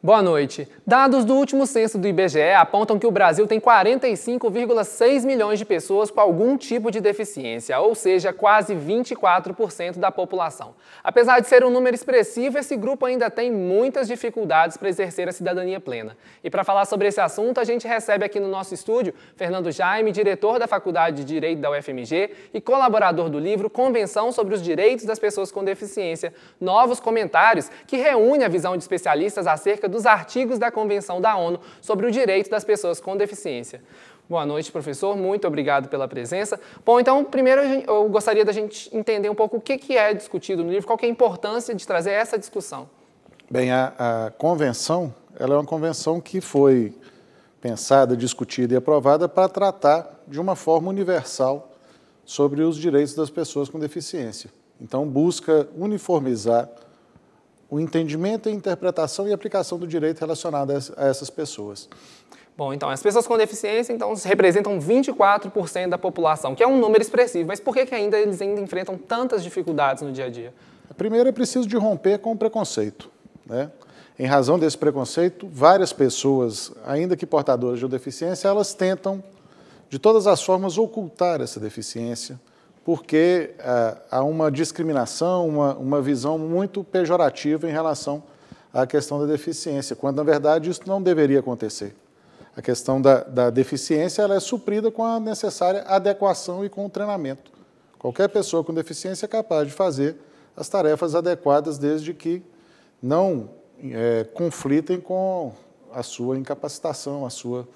Boa noite. Dados do último censo do IBGE apontam que o Brasil tem 45,6 milhões de pessoas com algum tipo de deficiência, ou seja, quase 24% da população. Apesar de ser um número expressivo, esse grupo ainda tem muitas dificuldades para exercer a cidadania plena. E para falar sobre esse assunto, a gente recebe aqui no nosso estúdio Fernando Jaime, diretor da Faculdade de Direito da UFMG e colaborador do livro Convenção sobre os Direitos das Pessoas com Deficiência, Novos Comentários, que reúne a visão de especialistas acerca dos artigos da Convenção da ONU sobre o direito das pessoas com deficiência. Boa noite, professor. Muito obrigado pela presença. Bom, então, primeiro eu gostaria da gente entender um pouco o que é discutido no livro, qual que é a importância de trazer essa discussão. Bem, a convenção, ela é uma convenção que foi pensada, discutida e aprovada para tratar de uma forma universal sobre os direitos das pessoas com deficiência. Então, busca uniformizar o entendimento, a interpretação e aplicação do direito relacionado a essas pessoas. Bom, então, as pessoas com deficiência então, representam 24% da população, que é um número expressivo, mas por que eles ainda enfrentam tantas dificuldades no dia a dia? Primeiro, é preciso de romper com o preconceito, né? Em razão desse preconceito, várias pessoas, ainda que portadoras de deficiência, elas tentam, de todas as formas, ocultar essa deficiência, porque há uma discriminação, uma visão muito pejorativa em relação à questão da deficiência, quando, na verdade, isso não deveria acontecer. A questão da deficiência ela é suprida com a necessária adequação e com o treinamento. Qualquer pessoa com deficiência é capaz de fazer as tarefas adequadas, desde que não conflitem com a sua incapacitação, a sua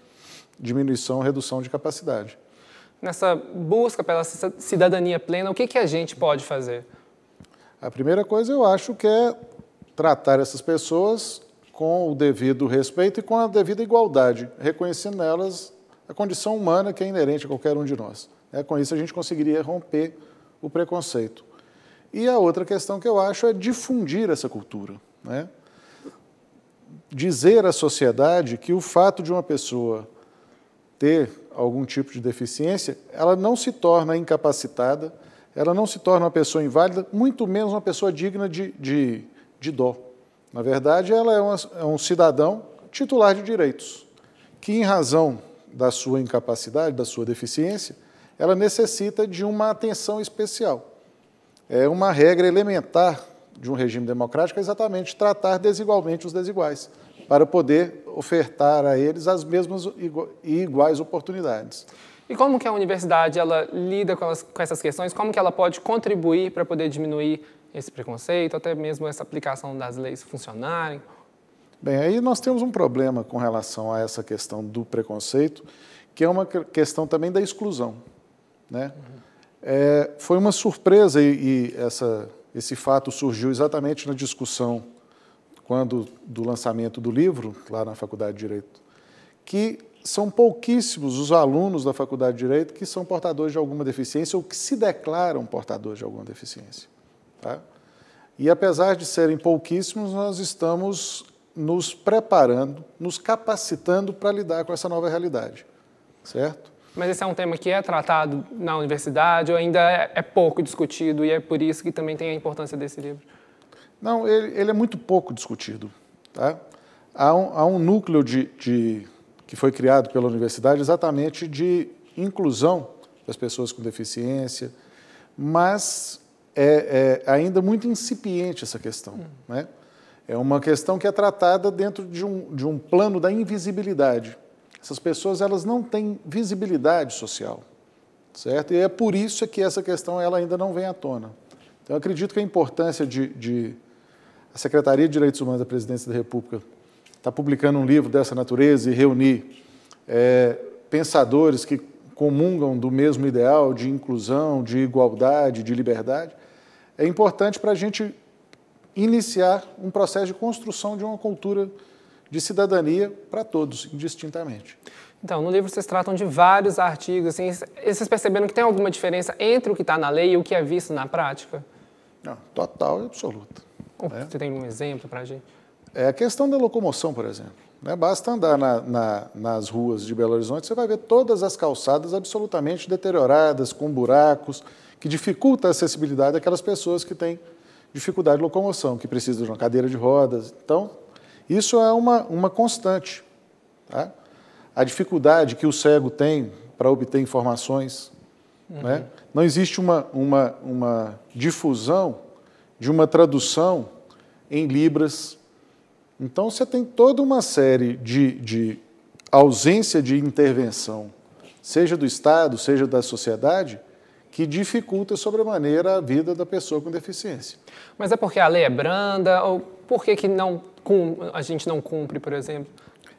diminuição, redução de capacidade. Nessa busca pela cidadania plena, o que a gente pode fazer? A primeira coisa, eu acho que é tratar essas pessoas com o devido respeito e com a devida igualdade, reconhecendo nelas a condição humana que é inerente a qualquer um de nós. Com isso, a gente conseguiria romper o preconceito. E a outra questão que eu acho é difundir essa cultura, né? Dizer à sociedade que o fato de uma pessoa ter algum tipo de deficiência, ela não se torna incapacitada, ela não se torna uma pessoa inválida, muito menos uma pessoa digna de dó. Na verdade, ela é um cidadão titular de direitos, que em razão da sua incapacidade, da sua deficiência, ela necessita de uma atenção especial. É uma regra elementar de um regime democrático exatamente tratar desigualmente os desiguais, para poder ofertar a eles as mesmas e iguais oportunidades. E como que a universidade ela lida com essas questões? Como que ela pode contribuir para poder diminuir esse preconceito, até mesmo essa aplicação das leis funcionarem? Bem, aí nós temos um problema com relação a essa questão do preconceito, que é uma questão também da exclusão, né? Foi uma surpresa e esse fato surgiu exatamente na discussão do lançamento do livro, lá na Faculdade de Direito, que são pouquíssimos os alunos da Faculdade de Direito que são portadores de alguma deficiência ou que se declaram portadores de alguma deficiência. Tá? E, apesar de serem pouquíssimos, nós estamos nos preparando, nos capacitando para lidar com essa nova realidade, certo? Mas esse é um tema que é tratado na universidade ou ainda é pouco discutido e é por isso que também tem a importância desse livro? Não, ele é muito pouco discutido. Tá? Há um núcleo que foi criado pela universidade exatamente de inclusão das pessoas com deficiência, mas é ainda muito incipiente essa questão, né? É uma questão que é tratada dentro de um plano da invisibilidade. Essas pessoas elas não têm visibilidade social, certo? E é por isso que essa questão ela ainda não vem à tona. Então, eu acredito que a importância a Secretaria de Direitos Humanos da Presidência da República está publicando um livro dessa natureza e reunir pensadores que comungam do mesmo ideal de inclusão, de igualdade, de liberdade, é importante para a gente iniciar um processo de construção de uma cultura de cidadania para todos, indistintamente. Então, no livro vocês tratam de vários artigos, assim, vocês perceberam que tem alguma diferença entre o que está na lei e o que é visto na prática? Não, total e absoluta. Você tem um exemplo para a gente? É a questão da locomoção, por exemplo. Basta andar nas ruas de Belo Horizonte, você vai ver todas as calçadas absolutamente deterioradas, com buracos, que dificulta a acessibilidade daquelas pessoas que têm dificuldade de locomoção, que precisam de uma cadeira de rodas. Então, Isso é uma constante. Tá? A dificuldade que o cego tem para obter informações, né? Não existe uma difusão de uma tradução em libras. Então, você tem toda uma série de ausência de intervenção, seja do Estado, seja da sociedade, que dificulta sobremaneira a vida da pessoa com deficiência. Mas é porque a lei é branda ou por que a gente não cumpre, por exemplo?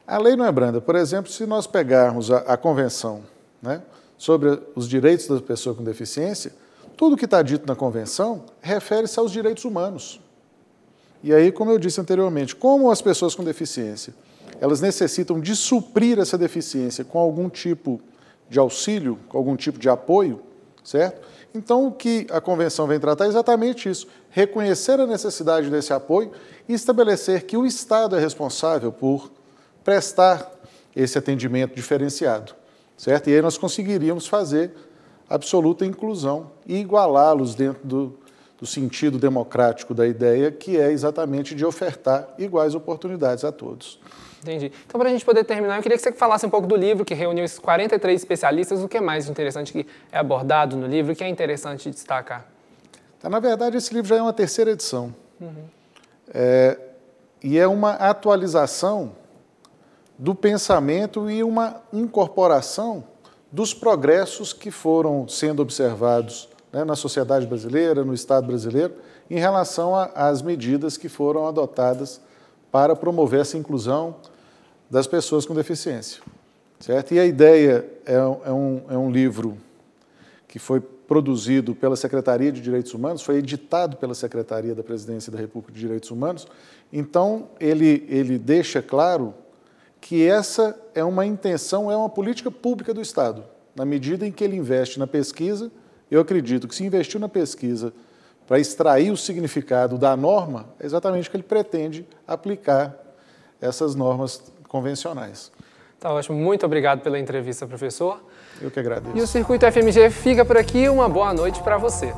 A lei não é branda. Por exemplo, se nós pegarmos a Convenção, né, sobre os direitos da pessoa com deficiência, tudo que está dito na Convenção refere-se aos direitos humanos. E aí, como eu disse anteriormente, como as pessoas com deficiência, elas necessitam de suprir essa deficiência com algum tipo de auxílio, com algum tipo de apoio, certo? Então, o que a Convenção vem tratar é exatamente isso, reconhecer a necessidade desse apoio e estabelecer que o Estado é responsável por prestar esse atendimento diferenciado, certo? E aí nós conseguiríamos fazer absoluta inclusão e igualá-los dentro do sentido democrático da ideia, que é exatamente de ofertar iguais oportunidades a todos. Entendi. Então, para a gente poder terminar, eu queria que você falasse um pouco do livro que reuniu esses 43 especialistas, o que é mais interessante que é abordado no livro, o que é interessante destacar? Na verdade, esse livro já é uma terceira edição. E é uma atualização do pensamento e uma incorporação dos progressos que foram sendo observados, né, na sociedade brasileira, no Estado brasileiro, em relação às medidas que foram adotadas para promover essa inclusão das pessoas com deficiência, certo? E a ideia é um livro que foi produzido pela Secretaria de Direitos Humanos, foi editado pela Secretaria da Presidência da República de Direitos Humanos, então ele deixa claro que essa é uma intenção, é uma política pública do Estado. Na medida em que ele investe na pesquisa, eu acredito que se investiu na pesquisa para extrair o significado da norma, é exatamente o que ele pretende aplicar essas normas convencionais. Tá ótimo. Muito obrigado pela entrevista, professor. Eu que agradeço. E o Circuito FMG fica por aqui. Uma boa noite para você.